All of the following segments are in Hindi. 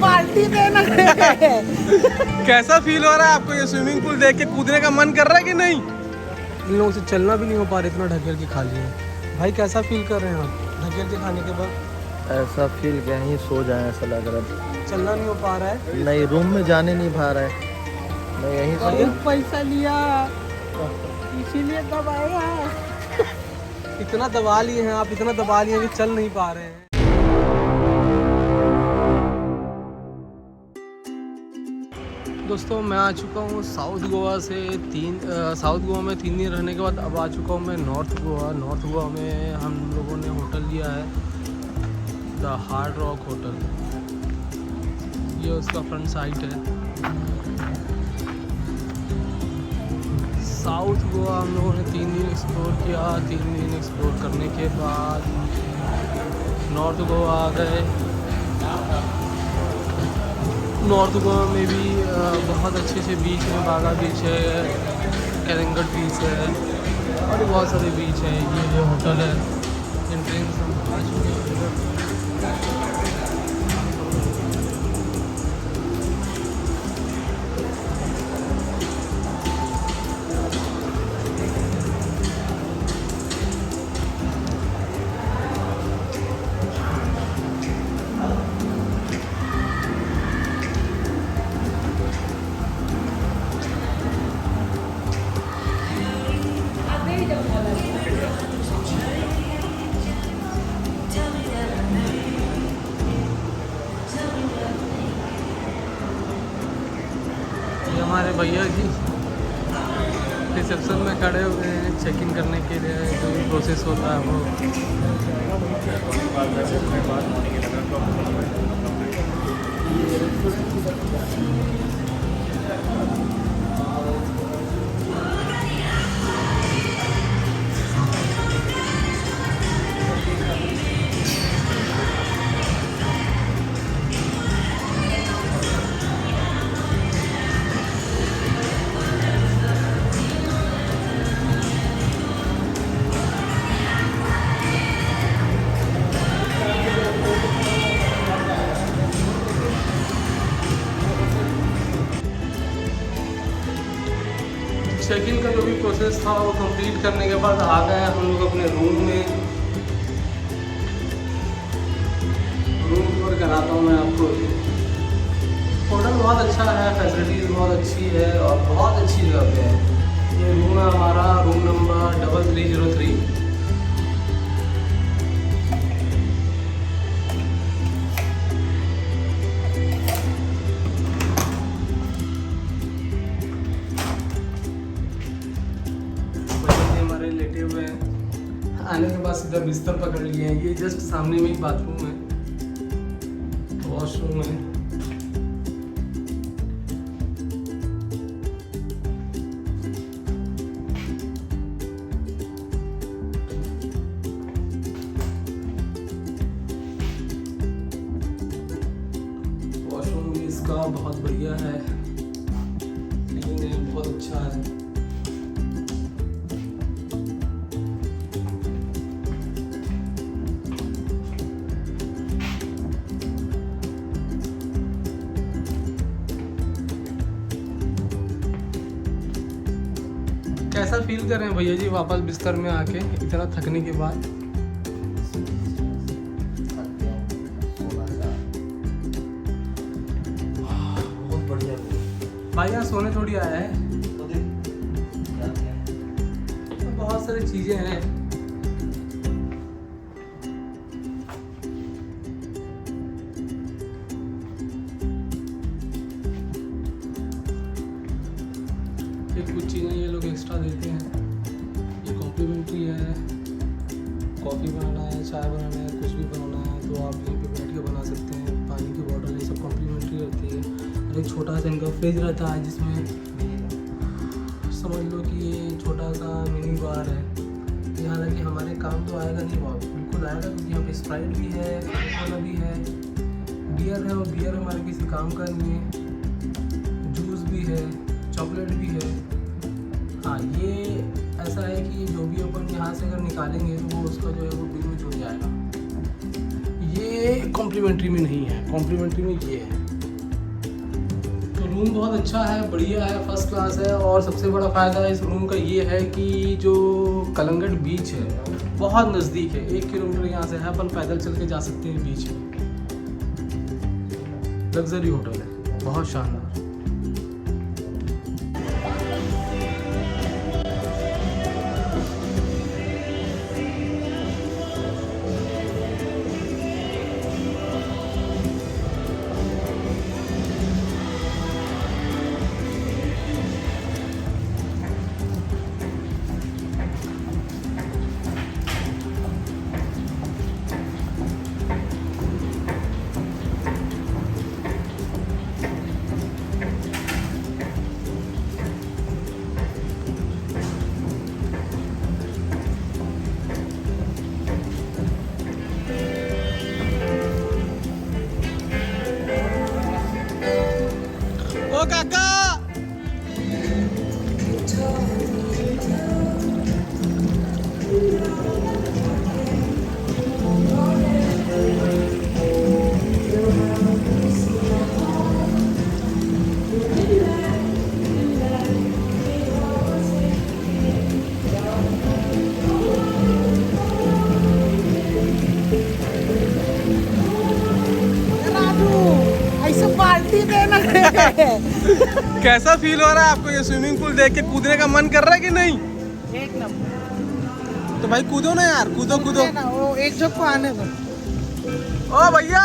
बाल्टी देना कैसा फील हो रहा है आपको ये स्विमिंग पूल देख के? कूदने का मन कर रहा है कि नहीं? इन लोगों से चलना भी नहीं हो पा रहा, इतना ढकेल के खा लिए। भाई कैसा फील कर रहे हैं आप ढकेल के खाने के बाद? ऐसा फील क्या ही सो जाए ऐसा लग रहा है। चलना नहीं हो पा रहा है? नहीं, रूम में जाने नहीं पा रहा है। मैं यहीं से पैसा लिया इसीलिए दबाया। इतना दबा लिए हैं आप, इतना दबा लिए हैं कि चल नहीं पा रहे हैं। दोस्तों मैं आ चुका हूँ साउथ गोवा से। साउथ गोवा में 3 दिन रहने के बाद अब आ चुका हूँ मैं नॉर्थ गोवा। नॉर्थ गोवा में हम लोगों ने होटल लिया है द हार्ड रॉक होटल। ये उसका फ्रंट साइट है। साउथ गोवा हम लोगों ने 3 दिन एक्सप्लोर किया। 3 दिन एक्सप्लोर करने के बाद नॉर्थ गोवा आ गए। नॉर्थ गोवा में भी बहुत अच्छे अच्छे बीच हैं। बागा बीच है, कलिंगट बीच है और भी बहुत सारे बीच हैं। ये जो होटल है एंट्रेंस हम आ चुके हैं। हमारे भैया जी रिसेप्शन में खड़े हुए हैं चेक इन करने के लिए। जो भी प्रोसेस होता है वो चेक इन का जो भी प्रोसेस था वो कंप्लीट करने के बाद आ गए हम लोग अपने रूम में। रूम टूर कराता हूँ मैं आपको। होटल बहुत अच्छा है, फैसिलिटीज़ बहुत अच्छी है और बहुत अच्छी जगह पे है। ये रूम है हमारा, रूम नंबर 3303। लेटे हुए हैं। आने के बाद सीधा बिस्तर पकड़ लिए हैं। ये जस्ट सामने में ही बाथरूम है, वॉशरूम है। वॉशरूम भी इसका बहुत बढ़िया है, क्लीन है, बहुत अच्छा है। कैसा फील कर रहे हैं भैया जी वापस बिस्तर में आके इतना थकने के बाद? बहुत बढ़िया भाई। यहाँ सोने थोड़ी आया है, तो बहुत सारी चीजें हैं। कुछ चीज़ें ये लोग एक्स्ट्रा देते हैं, ये कॉम्प्लीमेंट्री है। कॉफ़ी बनाना है, चाय बनाना है, कुछ भी बनाना है तो आप यहीं पे बैठ के बना सकते हैं। पानी की बोतल ये सब कॉम्प्लीमेंट्री रहती है। और एक छोटा सा इनका फ्रिज रहता है जिसमें समझ लो कि ये छोटा सा मिनी बार है। हालांकि हमारे काम तो आएगा नहीं, वो बिल्कुल आएगा क्योंकि यहाँ पे स्प्राइट भी है, कोका भी है, बियर है और बियर हमारे किसी काम का नहीं है। जूस भी है, चॉकलेट भी है। हाँ, ये ऐसा है कि जो भी अपन यहाँ से अगर निकालेंगे तो वो उसका जो है वो बिल में जुड़ जाएगा। ये कॉम्प्लीमेंट्री में नहीं है, कॉम्प्लीमेंट्री में ये है। तो रूम बहुत अच्छा है, बढ़िया है, फर्स्ट क्लास है। और सबसे बड़ा फ़ायदा इस रूम का ये है कि जो कलंगट बीच है बहुत नज़दीक है, 1 किलोमीटर यहाँ से है, अपन पैदल चल के जा सकते हैं बीच में। लग्जरी होटल है, बहुत शानदार। ओ काका, राजू ऐसे बाल्टी देना कैसा फील हो रहा है आपको ये स्विमिंग पूल देख के? कूदने का मन कर रहा है कि नहीं? एक नंबर। तो भाई कूदो ना यार, कूदो कूदो। ना वो एक झोंक को आने दो। ओ भैया,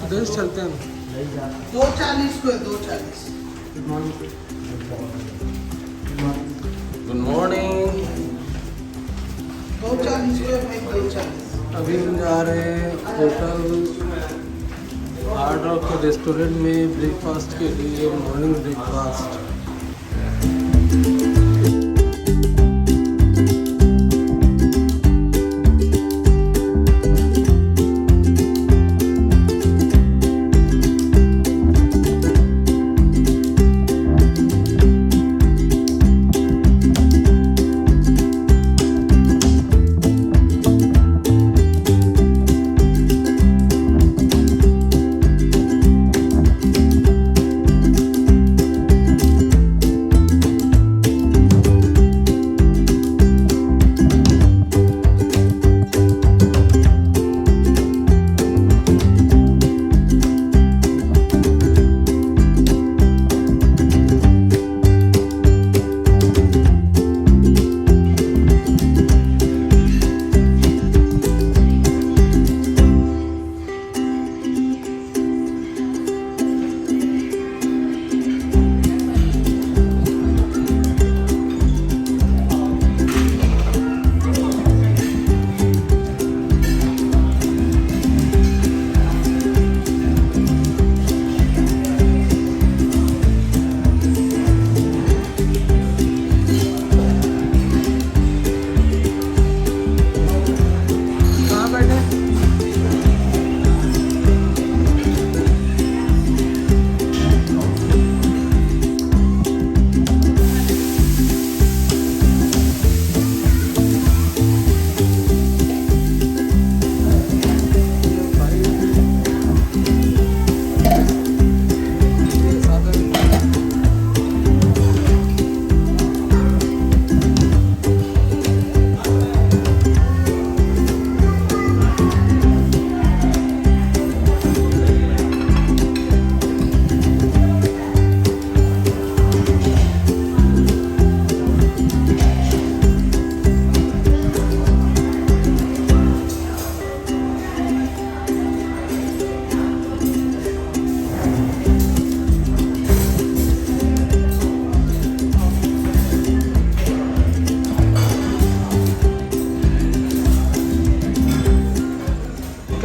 इधर से चलते हैं। 240 को है, 240। Good morning. 240 को है भाई, 240। अभी हम जा रहे हैं होटल हार्ड रॉक के रेस्टोरेंट में ब्रेकफास्ट के लिए, मॉर्निंग ब्रेकफास्ट।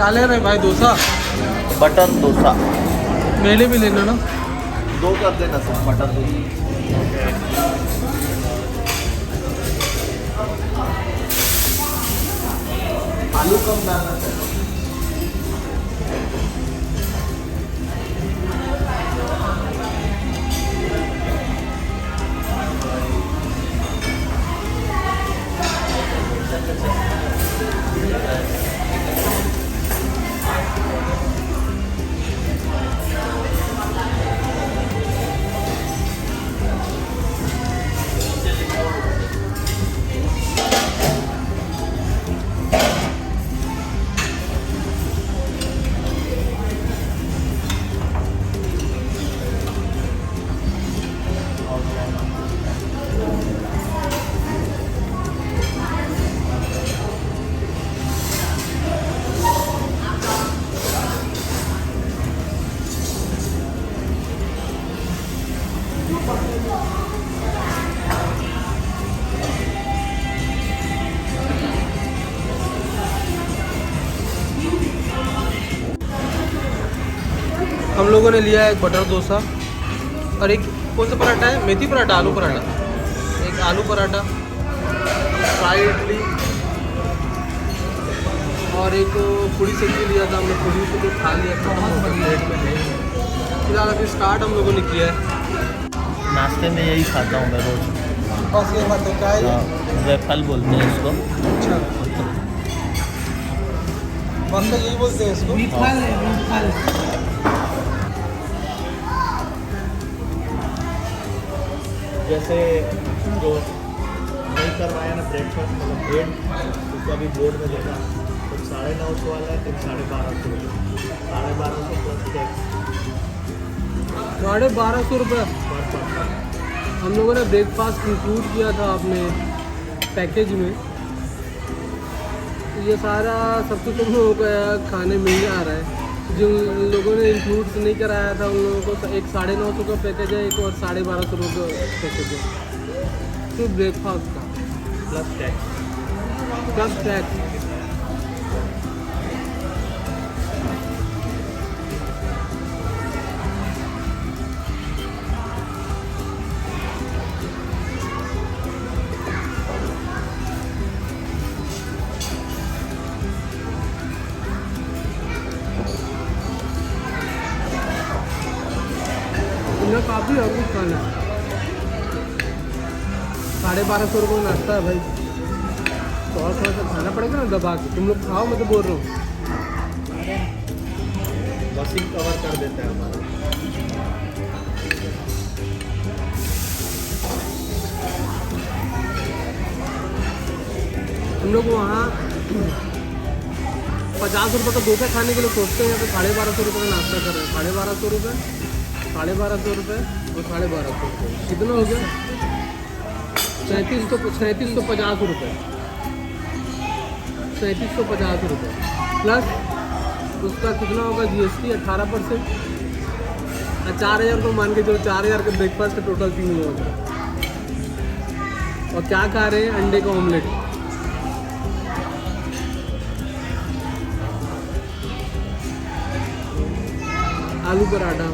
क्या ले रहे हैं भाई? डोसा? बटर डोसा मेरे लिए भी लेना ना। 2 कर देना सर, बटर डोसा। आलू कम डालना सर। हम लोगों ने लिया है एक बटर डोसा और एक कौन सा पराठा है? मेथी पराठा, आलू पराठा, एक आलू पराठा, फ्राई इडली और एक पूड़ी सब्जी लिया था हमने। पूड़ी को तो खा लिया था हम प्लेट में है। फिलहाल अभी स्टार्ट हम लोगों ने किया है। नाश्ते में यही खाता हूँ मैं रोज। बस ये बात है, क्या है? वेफल बोलते हैं इसको। अच्छा, बस यही बोलते हैं इसको। जैसे जो नहीं करवाया ना ब्रेकफास्ट, मतलब ब्रेड, उसको अभी बोर्ड में देखा तो 950 वाला है, तो 1250, 1250 प्लस टैक्स 1250 रुपये। पर पर्सन। हम लोगों ने ब्रेकफास्ट इंक्लूड किया था अपने पैकेज में। ये सारा सब कुछ हम लोगों को खाने मिल जा रहा है। जिन लोगों ने इंक्लूड नहीं कराया था उन लोगों को एक 950 का पैकेज है, एक और 1250 रुपये का पैकेज है सिर्फ ब्रेकफास्ट का प्लस टैक्स। Plus tax. इन्हें काफ़ी और कुछ खाना है। 1250 रुपये का नाश्ता है भाई, तो और थोड़ा सा खाना पड़ेगा ना दबा के। तुम लोग खाओ, मैं तो बोल रहा हूँ। बस ही कवर कर देता है हमारा। हम लोग वहाँ 50 रुपये का डोसा खाने के लिए सोचते हैं, यहाँ पे 1250 रुपये का नाश्ता कर रहे हैं। 1250 रुपये, 1250 रुपये और 1250 रुपये, कितना हो गया? 3750 रुपये। 3750 रुपये प्लस उसका कितना होगा GST 18%। 4000 को मान के चलो, 4000 का ब्रेकफास्ट का टोटल 3 लोग। और क्या खा रहे हैं? अंडे का ऑमलेट। आलू पराठा,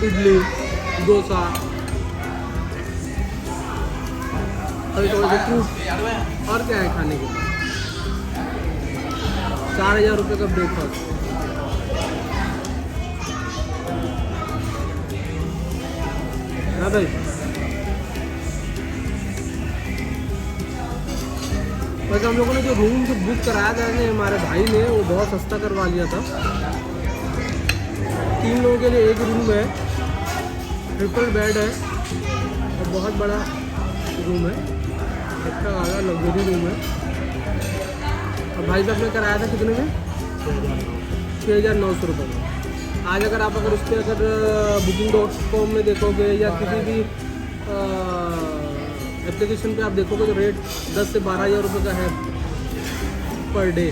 इडली, डोसा और फ्रूट। और क्या है खाने के लिए? 4000 रुपये का ब्रेकफास्ट। हाँ भाई, वैसे हम लोगों ने जो रूम जो बुक कराया था ने हमारे भाई ने, वो बहुत सस्ता करवा लिया था। 3 लोगों के लिए एक रूम है, ट्रिपल बेड है और बहुत बड़ा रूम है, अच्छा खासा लग्जरी रूम है। और भाई साहब ने कराया था कितने में? 6900 रुपये में। आज अगर आप उस पर अगर booking.com में देखोगे या किसी भी एप्लीकेशन पे आप देखोगे तो रेट 10 से 12,000 रुपये का है पर डे।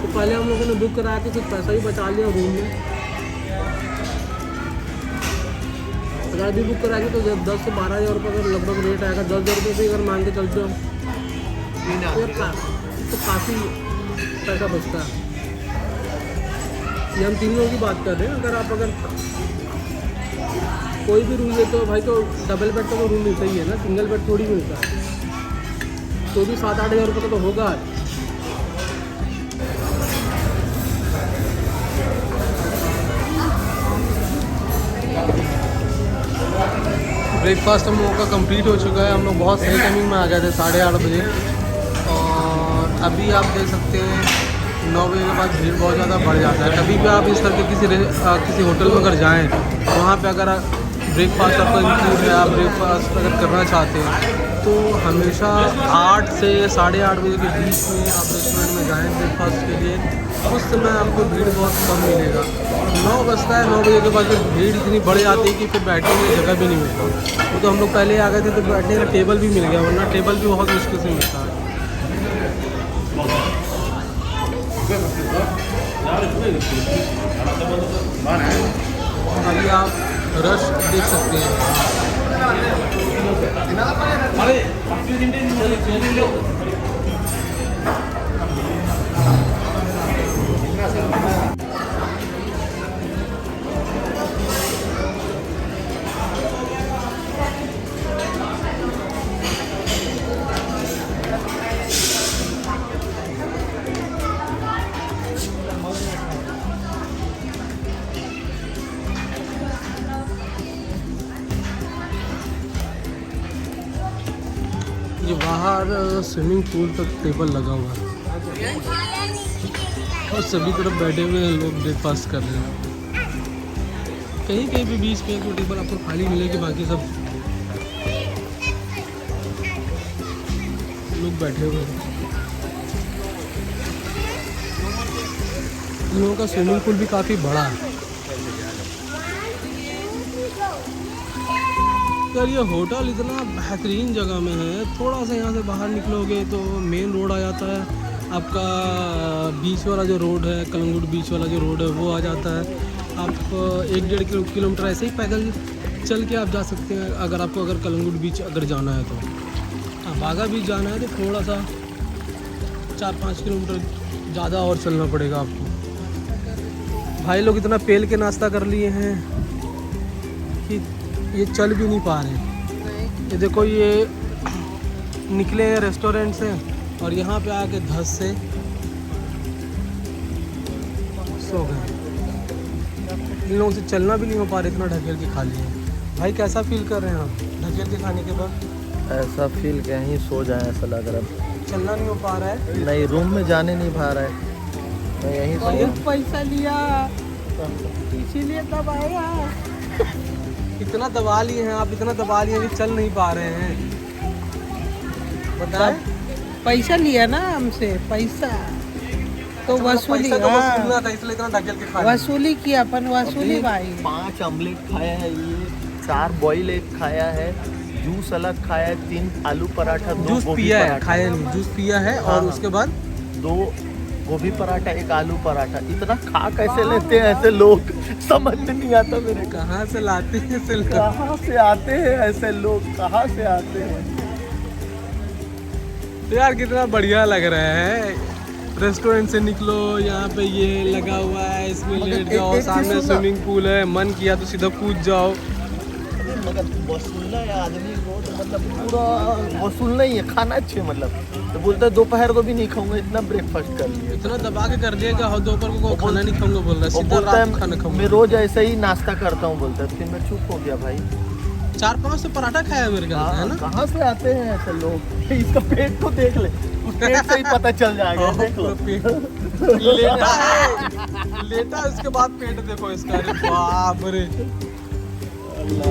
तो पहले हम लोगों ने बुक कराया तो कुछ पैसा ही बचा लिया रूम में। अगर अभी बुक कराएंगे तो 10 से 12,000 रुपये का लगभग रेट आएगा। 10,000 रुपये भी अगर मान के चलते हो तो काफ़ी पैसा बचता है। ये हम 3 लोगों की बात कर रहे हैं। अगर कोई भी रूम लेते हो भाई तो डबल बेड का तो रूम मिलता ही है ना, सिंगल बेड थोड़ी मिलता है। तो भी 7-8 हज़ार रुपये का तो होगा। ब्रेकफास्ट हम लोगों का कंप्लीट हो चुका है। हम लोग बहुत सही टाइमिंग में आ गए थे 8:30 बजे, और अभी आप देख सकते हैं 9 बजे के बाद भीड़ बहुत ज़्यादा बढ़ जाता है। कभी भी आप इस करके किसी होटल में अगर जाएँ वहाँ पे अगर ब्रेकफास्ट आपका इंक्लूड है, आप ब्रेकफास्ट अगर करना चाहते हैं तो हमेशा 8 से 8:30 बजे के बीच में आप रेस्टोरेंट में जाएँ ब्रेकफास्ट के लिए। उस समय आपको भीड़ बहुत कम मिलेगा। 9 बजता है, 9 बजे के बाद फिर भीड़ इतनी बढ़ जाती है कि फिर बैठने की जगह भी नहीं मिलता। वो तो हम लोग पहले आ गए थे तो बैठने का टेबल भी मिल गया, वरना टेबल भी बहुत मुश्किल से मिलता है। अभी आप रश देख सकते हैं। ये बाहर स्विमिंग पूल तक टेबल लगा हुआ है और सभी तरफ बैठे हुए लोग ब्रेकफास्ट कर रहे हैं। कहीं कहीं पे बीच में एक टेबल आपको खाली मिलेगी, बाकी सब लोग बैठे हुए हैं। इन लोगों का स्विमिंग पूल भी काफ़ी बड़ा है। यार ये होटल इतना बेहतरीन जगह में है, थोड़ा सा यहाँ से बाहर निकलोगे तो मेन रोड आ जाता है आपका। बीच वाला जो रोड है, कलंगुट बीच वाला जो रोड है वो आ जाता है। आप 1-1.5 किलोमीटर ऐसे ही पैदल चल के आप जा सकते हैं। अगर कलंगुट बीच अगर जाना है तो, बागा बीच जाना है तो थोड़ा सा 4-5 किलोमीटर ज़्यादा और चलना पड़ेगा आपको। भाई लोग इतना पेल के नाश्ता कर लिए हैं कि ये चल भी नहीं पा रहे। ये देखो, ये निकले हैं रेस्टोरेंट से और यहाँ पे आके धस से सो गए। इन लोगों से चलना भी नहीं हो पा रहा, इतना ढकेल के खा लिए। भाई कैसा फील कर रहे हैं आप ढकेल के खाने के बाद? ऐसा फील कहीं सो जाए ऐसा लग रहा है। चलना नहीं हो पा रहा है? नहीं, रूम में जाने नहीं पा रहा है। मैं यहीं से पैसा लिया इसीलिए तब आया। इतना दबा लिए हैं आप, इतना दबा लिए हैं कि चल नहीं पा रहे हैं। बताएं? पैसा लिया ना हमसे, पैसा तो वसूली। पैसा तो वसूलना था, इसलिए इतना ढकेल के खा लिया। वसूली किया अपन, वसूली भाई। 5 ऑमलेट खाया है, ये 4 बॉईल एग खाया है, जूस अलग खाया है, 3 आलू पराठा, 2 जूस गोभी पिया है, पराठा। खाया नहीं, जूस पिया है। और हाँ। उसके बाद 2 गोभी पराठा, 1 आलू पराठा। इतना खा कैसे लेते हैं ऐसे लोग, समझ में नहीं आता मेरे। कहाँ से लाते हैं कहाँ से आते हैं ऐसे लोग, कहाँ से आते हैं? तो यार कितना बढ़िया लग रहा है। रेस्टोरेंट से निकलो, यहाँ पे ये लगा हुआ है, इसमें लेट जाओ, सामने स्विमिंग पूल है, मन किया तो सीधा कूद जाओ। मगर वसूलना है आदमी को तो मतलब पूरा वसूलना ही है, खाना अच्छे मतलब। तो बोलता है दोपहर को भी नहीं खाऊंगा, इतना ब्रेकफास्ट कर लिया। इतना दबा के कर दिया कि दोपहर को खाना नहीं खाऊंगा बोल रहा है, सीधा बोलता रात को खाना है खाऊंगा। मैं रोज ऐसे ही नाश्ता करता हूँ बोलता है। फिर मैं चुप हो गया भाई। 4-5 तो पराठा खाया मेरे ख्याल से, है ना? कहाँ से आते हैं ऐसे लोग? इसका पेट तो देख ले, उस पेट से ही पता चल जाएगा। देख लो लेटा है, लेटा, उसके बाद पेट देखो इसका। अरे बाप रे। अल्लाह।